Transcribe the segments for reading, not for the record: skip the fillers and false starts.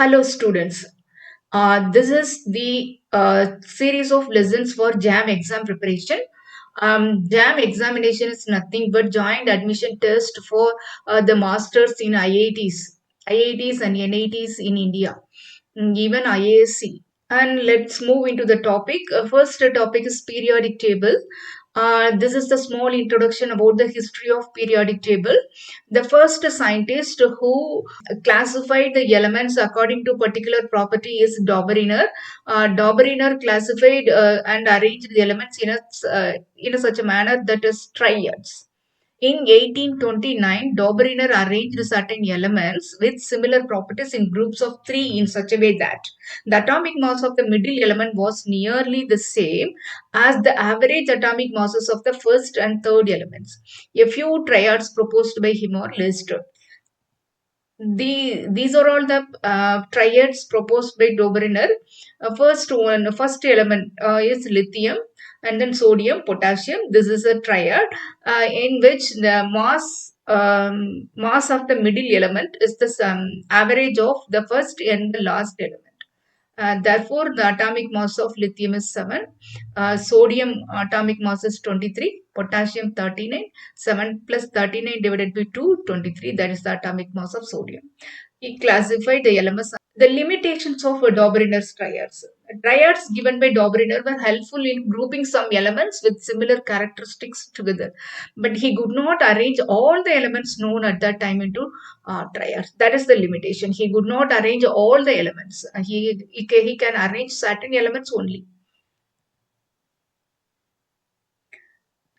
Hello, students. This is the series of lessons for JAM exam preparation. JAM examination is nothing but joint admission test for the masters in IITs and NITs in India, even IASC. And let's move into the topic. First topic is periodic table. This is the small introduction about the history of periodic table. The first scientist who classified the elements according to particular property is Dobereiner. Dobereiner classified and arranged the elements in such a manner that is triads. In 1829, Dobereiner arranged certain elements with similar properties in groups of three in such a way that the atomic mass of the middle element was nearly the same as the average atomic masses of the first and third elements. A few triads proposed by him are listed. These are all the triads proposed by Dobereiner. First element is lithium, and then sodium, potassium. This is a triad in which the mass of the middle element is the average of the first and the last element. Therefore, the atomic mass of lithium is 7, sodium atomic mass is 23, potassium 39, 7 plus 39 divided by 2, 23, that is the atomic mass of sodium. He classified the elements. The limitations of Dobereiner's triads. Triads given by Dobereiner were helpful in grouping some elements with similar characteristics together, but he could not arrange all the elements known at that time into triads. That is the limitation. He could not arrange all the elements. He can arrange certain elements only.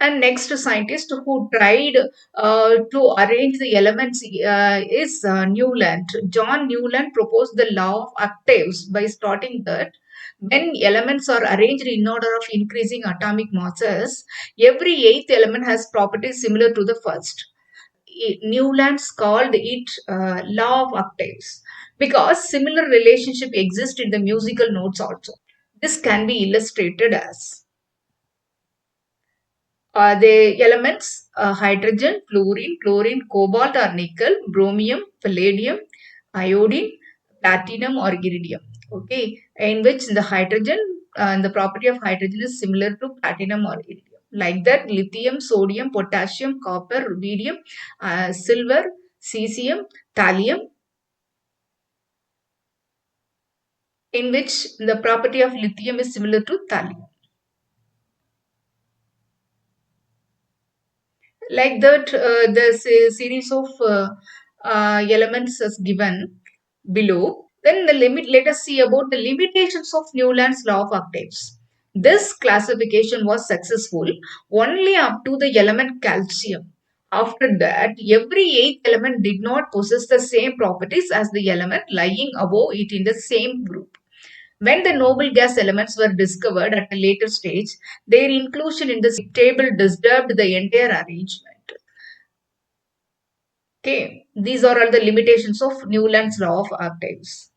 And next scientist who tried to arrange the elements is Newland. John Newland proposed the law of octaves by stating that when elements are arranged in order of increasing atomic masses, every eighth element has properties similar to the first. Newlands called it law of octaves because similar relationship exists in the musical notes also. This can be illustrated as the elements hydrogen, fluorine, chlorine, cobalt or nickel, bromium, palladium, iodine, platinum or iridium. Okay, in which the hydrogen the property of hydrogen is similar to platinum or iridium. Like that, lithium, sodium, potassium, copper, rubidium, silver, cesium, thallium, in which the property of lithium is similar to thallium. Like that, the series of elements is given below. Then let us see about the limitations of Newland's law of octaves. This classification was successful only up to the element calcium. After that, every eighth element did not possess the same properties as the element lying above it in the same group. When the noble gas elements were discovered at a later stage, their inclusion in the table disturbed the entire arrangement. Okay, these are all the limitations of Newland's law of octaves.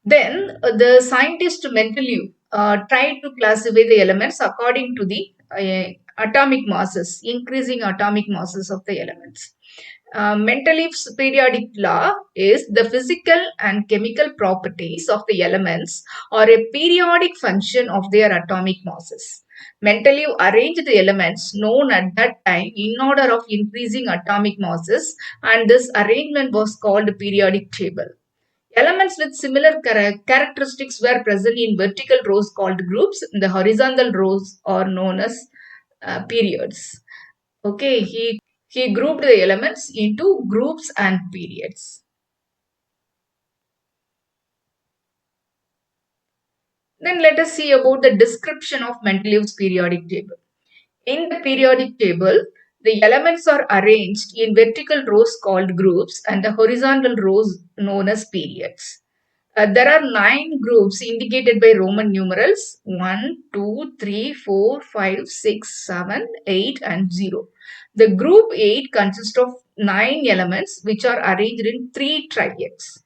Then the scientist Mendeleev tried to classify the elements according to the atomic masses, increasing atomic masses of the elements. Mendeleev's periodic law is the physical and chemical properties of the elements are a periodic function of their atomic masses. Mendeleev arranged the elements known at that time in order of increasing atomic masses, and this arrangement was called periodic table. Elements with similar characteristics were present in vertical rows called groups. The horizontal rows are known as periods. Okay, he grouped the elements into groups and periods. Then let us see about the description of Mendeleev's periodic table. In the periodic table, the elements are arranged in vertical rows called groups and the horizontal rows known as periods. There are 9 groups indicated by Roman numerals 1, 2, 3, 4, 5, 6, 7, 8 and 0. The group 8 consists of 9 elements which are arranged in 3 triads.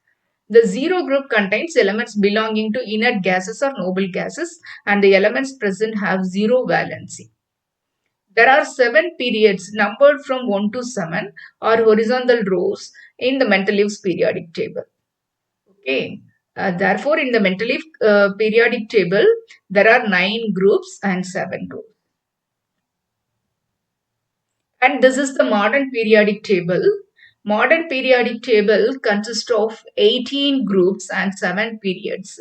The 0 group contains elements belonging to inert gases or noble gases, and the elements present have 0 valency. There are 7 periods numbered from 1 to 7 or horizontal rows in the Mendeleev's periodic table. Okay. Therefore, in the Mendeleev periodic table, there are 9 groups and 7 rows. And this is the modern periodic table. Modern periodic table consists of 18 groups and 7 periods,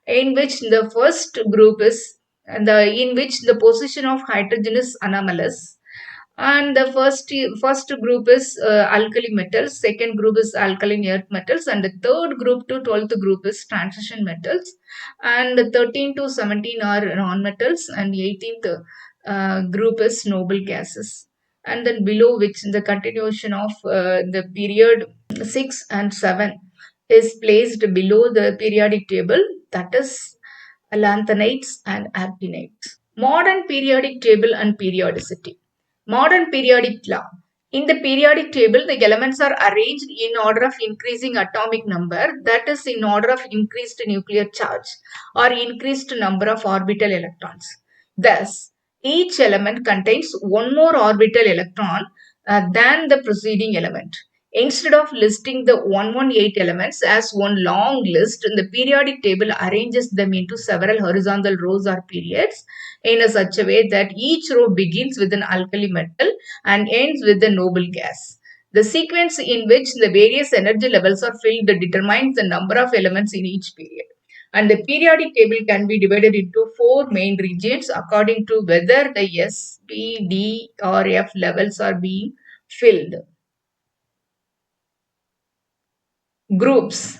in which the first group is in which the position of hydrogen is anomalous, and the first group is alkali metals, second group is alkaline earth metals, and the third group to 12th group is transition metals, and the 13 to 17 are non-metals, and the 18th group is noble gases. And then below which the continuation of the period 6 and 7 is placed below the periodic table, that is lanthanides and actinides. Modern periodic table and periodicity. Modern periodic law. In the periodic table, the elements are arranged in order of increasing atomic number, that is in order of increased nuclear charge or increased number of orbital electrons. Thus, each element contains one more orbital electron than the preceding element. Instead of listing the 118 elements as one long list, the periodic table arranges them into several horizontal rows or periods in such a way that each row begins with an alkali metal and ends with a noble gas. The sequence in which the various energy levels are filled determines the number of elements in each period. And the periodic table can be divided into 4 main regions according to whether the S, P, D or F levels are being filled. Groups.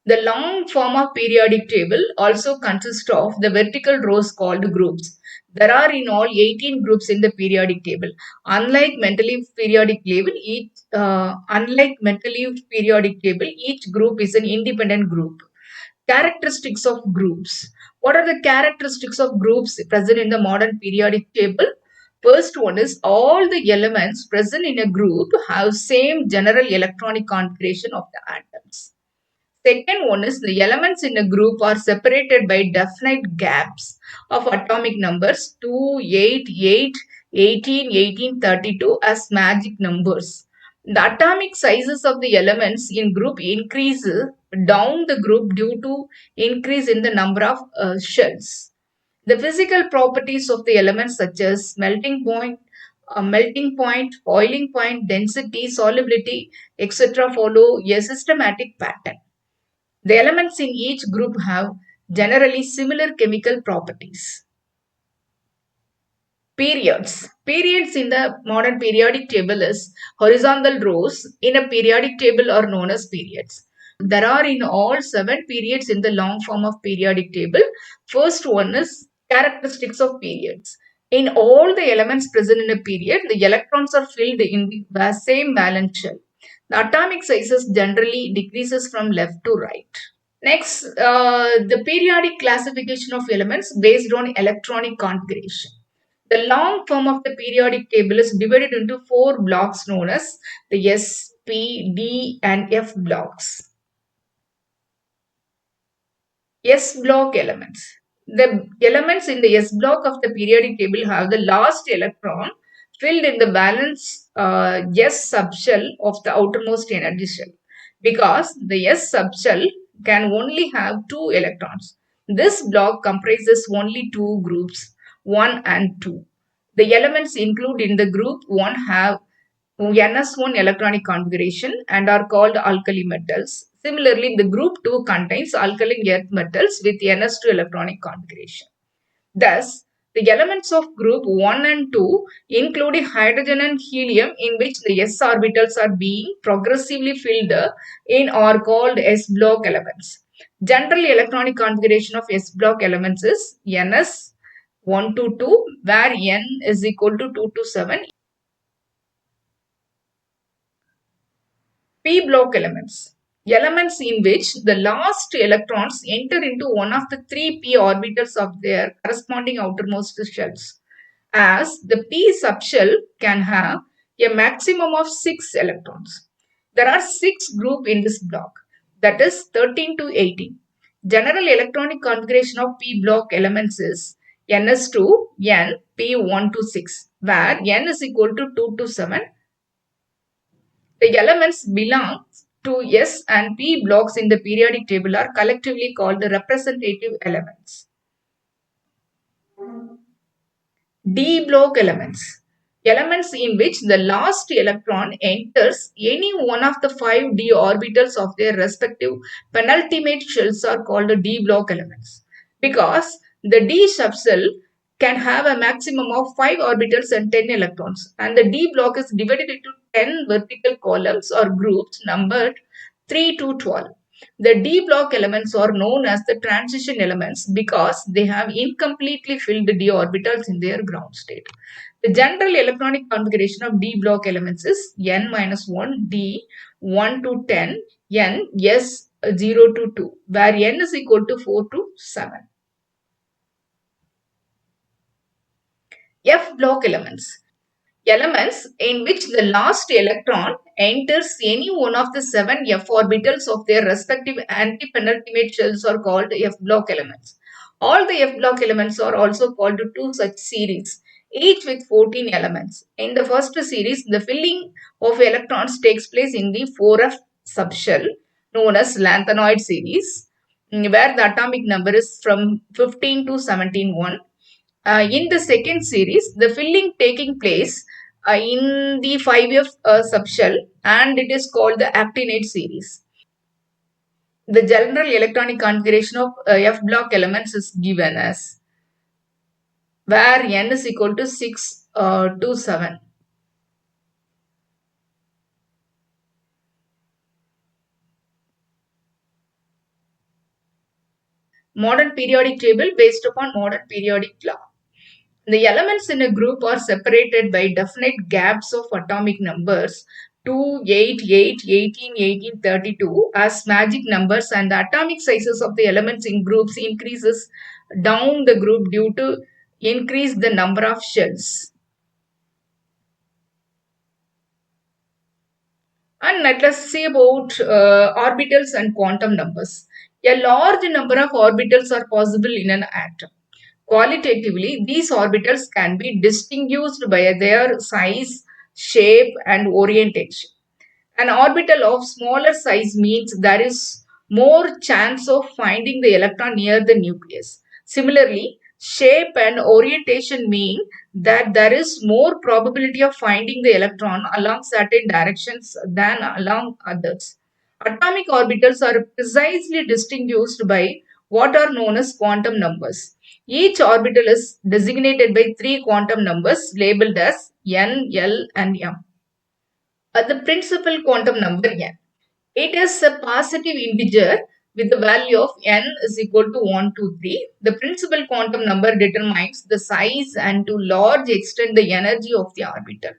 The long form of periodic table also consists of the vertical rows called groups. There are in all 18 groups in the periodic table. Unlike Mendeleev periodic table, each group is an independent group. Characteristics of groups. What are the characteristics of groups present in the modern periodic table? First one is all the elements present in a group have same general electronic configuration of the atoms. Second one is the elements in a group are separated by definite gaps of atomic numbers 2, 8, 8, 18, 18, 32 as magic numbers. The atomic sizes of the elements in group increase down the group due to increase in the number of shells. The physical properties of the elements such as melting point, boiling point, density, solubility, etc. follow a systematic pattern. The elements in each group have generally similar chemical properties. Periods. Periods in the modern periodic table is horizontal rows in a periodic table are known as periods. There are in all 7 periods in the long form of periodic table. First one is characteristics of periods. In all the elements present in a period, the electrons are filled in the same valence shell. The atomic sizes generally decreases from left to right. Next, the periodic classification of elements based on electronic configuration. The long form of the periodic table is divided into 4 blocks known as the S, P, D and F blocks. S block elements. The elements in the S block of the periodic table have the last electron filled in the valence S subshell of the outermost energy shell, because the S subshell can only have 2 electrons. This block comprises only 2 groups, 1 and 2. The elements included in the group 1 have NS1 electronic configuration and are called alkali metals. Similarly, the group 2 contains alkaline earth metals with NS2 electronic configuration. Thus, the elements of group 1 and 2 include hydrogen and helium, in which the s orbitals are being progressively filled in are called s block elements. General electronic configuration of s block elements is NS 1 to 2, where N is equal to 2 to 7. P block elements. Elements in which the last electrons enter into one of the 3 p orbitals of their corresponding outermost shells, as the p subshell can have a maximum of 6 electrons. There are 6 groups in this block, that is 13 to 18. General electronic configuration of p block elements is NS2, N, P1 to 6, where N is equal to 2 to 7. The elements belong to S and P blocks in the periodic table are collectively called the representative elements. D block elements. Elements in which the last electron enters any one of the 5 d orbitals of their respective penultimate shells are called D block elements. Because the d subshell can have a maximum of 5 orbitals and 10 electrons, and the d block is divided into 10 vertical columns or groups numbered 3 to 12. The d block elements are known as the transition elements because they have incompletely filled d orbitals in their ground state. The general electronic configuration of d block elements is n-1 d 1 to 10 n s 0 to 2, where n is equal to 4 to 7. F block elements. Elements in which the last electron enters any one of the 7 f orbitals of their respective antipenultimate shells are called f block elements. All the f block elements are also called two such series, each with 14 elements. In the first series, the filling of electrons takes place in the 4f subshell known as lanthanoid series, where the atomic number is from 15 to 17 in the second series, the filling taking place in the 5F subshell, and it is called the actinide series. The general electronic configuration of F block elements is given as where n is equal to 6 to 7. Modern periodic table based upon modern periodic law. The elements in a group are separated by definite gaps of atomic numbers 2, 8, 8, 18, 18, 32 as magic numbers, and the atomic sizes of the elements in groups increases down the group due to increase the number of shells. And let us see about orbitals and quantum numbers. A large number of orbitals are possible in an atom. Qualitatively, these orbitals can be distinguished by their size, shape, and orientation. An orbital of smaller size means there is more chance of finding the electron near the nucleus. Similarly, shape and orientation mean that there is more probability of finding the electron along certain directions than along others. Atomic orbitals are precisely distinguished by what are known as quantum numbers. Each orbital is designated by three quantum numbers labeled as n, l, and m. The principal quantum number n. It is a positive integer with the value of n is equal to 1, 2, 3. The principal quantum number determines the size and to large extent the energy of the orbital.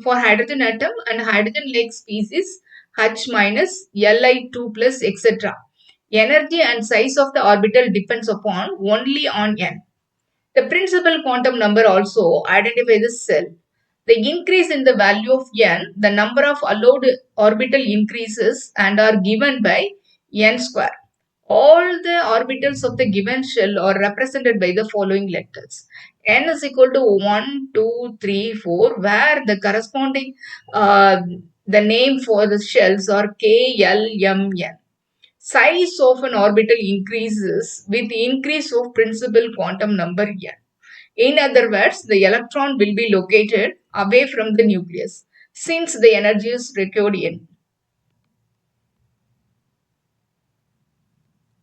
For hydrogen atom and hydrogen-like species H minus, Li2 plus, etc. Energy and size of the orbital depends upon only on n. The principal quantum number also identifies the cell. The increase in the value of n, the number of allowed orbital increases and are given by n square. All the orbitals of the given shell are represented by the following letters. N is equal to 1, 2, 3, 4, where the corresponding the name for the shells are K, L, M, N. Size of an orbital increases with increase of principal quantum number n. In other words, the electron will be located away from the nucleus since the energy is required in.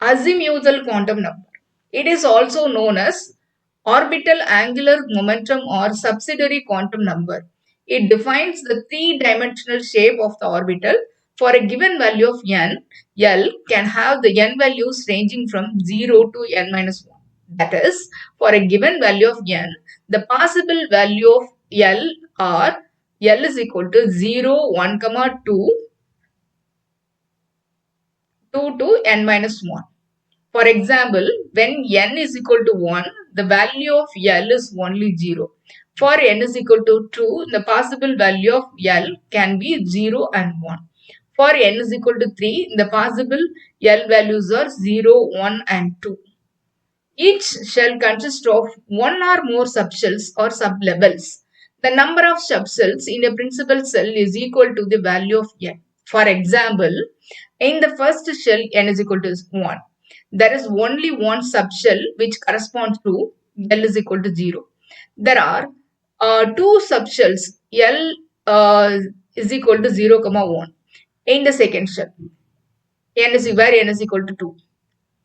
Azimuthal quantum number. It is also known as orbital angular momentum or subsidiary quantum number. It defines the three-dimensional shape of the orbital. For a given value of n, L can have the n values ranging from 0 to n minus 1. That is, for a given value of n, the possible value of L are L is equal to 0, 1, 2, 2 to n minus 1. For example, when n is equal to 1, the value of L is only 0. For n is equal to 2, the possible value of L can be 0 and 1. For n is equal to 3, the possible L values are 0, 1 and 2. Each shell consists of one or more subshells or sublevels. The number of subshells in a principal cell is equal to the value of n. For example, in the first shell n is equal to 1. There is only one subshell which corresponds to L is equal to 0. There are two subshells L is equal to 0, 1 in the second shell. Where n is equal to 2.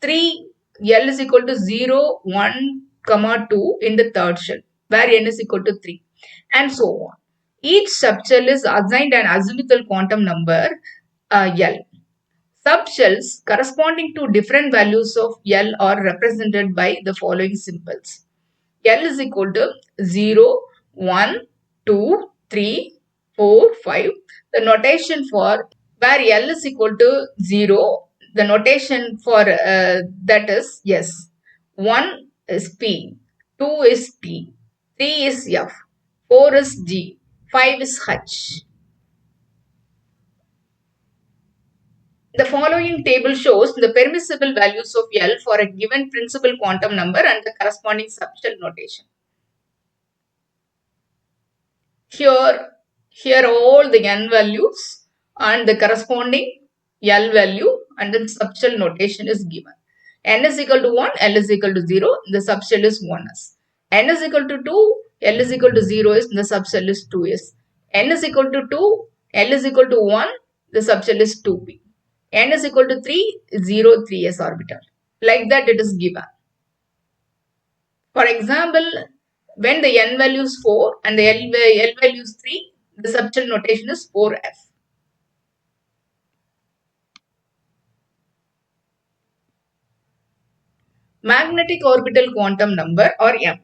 3 L is equal to 0, 1, 2 in the third shell where n is equal to 3 and so on. Each subshell is assigned an azimuthal quantum number L. Subshells corresponding to different values of L are represented by the following symbols. L is equal to 0, 1, 2, 3, 4, 5. The notation for where L is equal to 0, the notation for that is S. 1 is P, 2 is T, 3 is F, 4 is G, 5 is H. The following table shows the permissible values of L for a given principal quantum number and the corresponding subshell notation. Here all the n values and the corresponding L value and then subshell notation is given. N is equal to 1, L is equal to 0, the subshell is 1s. N is equal to 2, L is equal to 0 is, the subshell is 2s. N is equal to 2, L is equal to 1, the subshell is 2p. N is equal to 3, 0, 3s orbital. Like that it is given. For example, when the n value is 4 and the L value is 3, the subshell notation is 4f. Magnetic orbital quantum number or ML.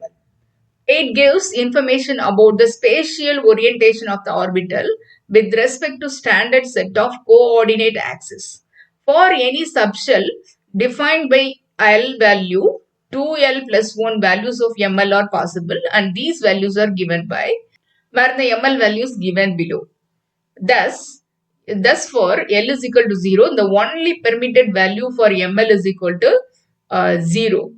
It gives information about the spatial orientation of the orbital with respect to standard set of coordinate axes. For any subshell defined by L value, 2L plus 1 values of ML are possible and these values are given by where the ML value is given below. Thus for L is equal to 0, the only permitted value for ML is equal to 0.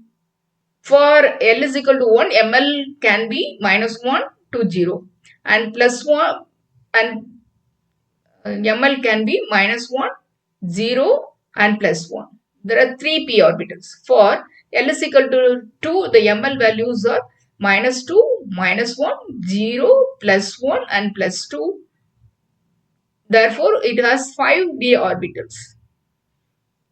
For L is equal to 1, ML can be -1 to 0 and plus 1 and ML can be -1, 0 and plus 1. There are 3 p orbitals. For L is equal to 2, the ML values are -2, -1, 0, plus 1 and plus 2. Therefore, it has 5 d orbitals.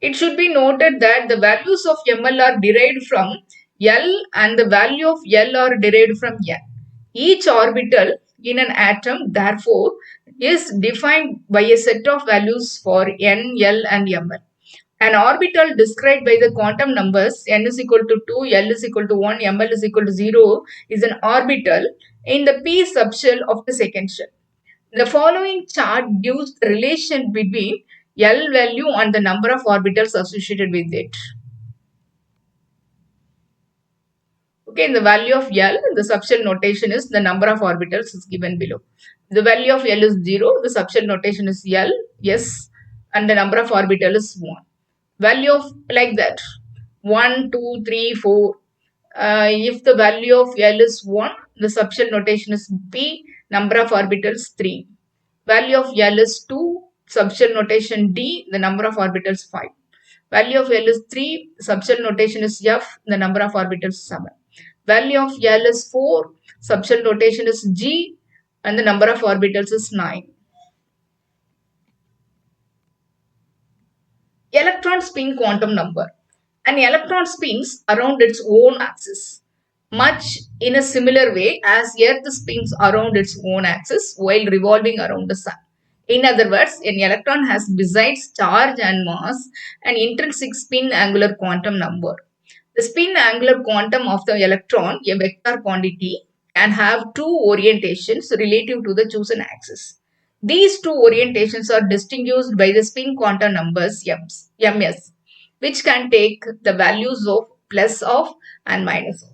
It should be noted that the values of ML are derived from L and the value of L are derived from N. Each orbital in an atom, therefore, is defined by a set of values for N, L and ML. An orbital described by the quantum numbers N is equal to 2, L is equal to 1, ML is equal to 0 is an orbital in the p subshell of the second shell. The following chart gives the relation between L value and the number of orbitals associated with it. Okay, the value of L, the subshell notation is the number of orbitals is given below. The value of L is 0, the subshell notation is L, S, and the number of orbitals is 1. Value of like that 1, 2, 3, 4. If the value of L is 1, the subshell notation is P, number of orbitals 3. Value of L is 2, subshell notation D, the number of orbitals 5. Value of L is 3, subshell notation is F, the number of orbitals 7. Value of L is 4, subshell notation is G, and the number of orbitals is 9. Electron spin quantum number. An electron spins around its own axis, much in a similar way as Earth spins around its own axis while revolving around the Sun. In other words, an electron has besides charge and mass an intrinsic spin angular quantum number. The spin angular quantum of the electron, a vector quantity, can have two orientations relative to the chosen axis. These two orientations are distinguished by the spin quantum numbers ms, which can take the values of plus of and minus of.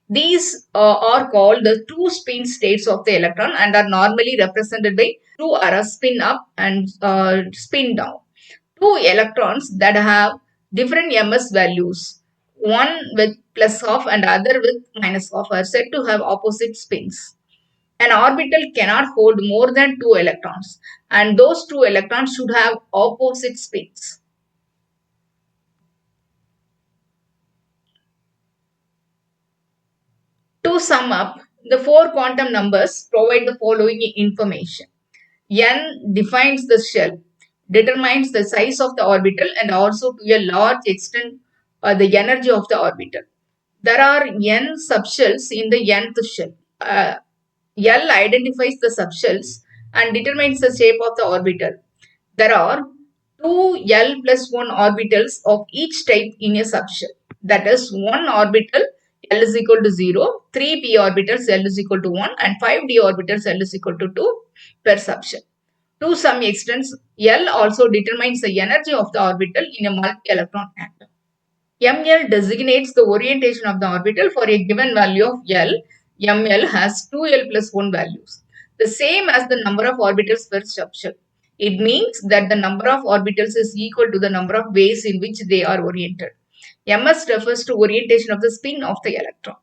These are called the two spin states of the electron and are normally represented by two arrows, spin up and spin down. Two electrons that have different ms values, one with plus of and other with minus of, are said to have opposite spins. An orbital cannot hold more than 2 electrons, and those 2 electrons should have opposite spins. To sum up, the 4 quantum numbers provide the following information. N defines the shell, determines the size of the orbital and also to a large extent the energy of the orbital. There are N subshells in the nth shell. L identifies the subshells and determines the shape of the orbital. There are 2 L plus 1 orbitals of each type in a subshell. That is, 1 orbital L is equal to 0, 3 p orbitals L is equal to 1 and 5 d orbitals L is equal to 2 per subshell. To some extent, L also determines the energy of the orbital in a multi-electron atom. ML designates the orientation of the orbital for a given value of L. ML has 2L plus 1 values, the same as the number of orbitals per subshell. It means that the number of orbitals is equal to the number of ways in which they are oriented. MS refers to orientation of the spin of the electron.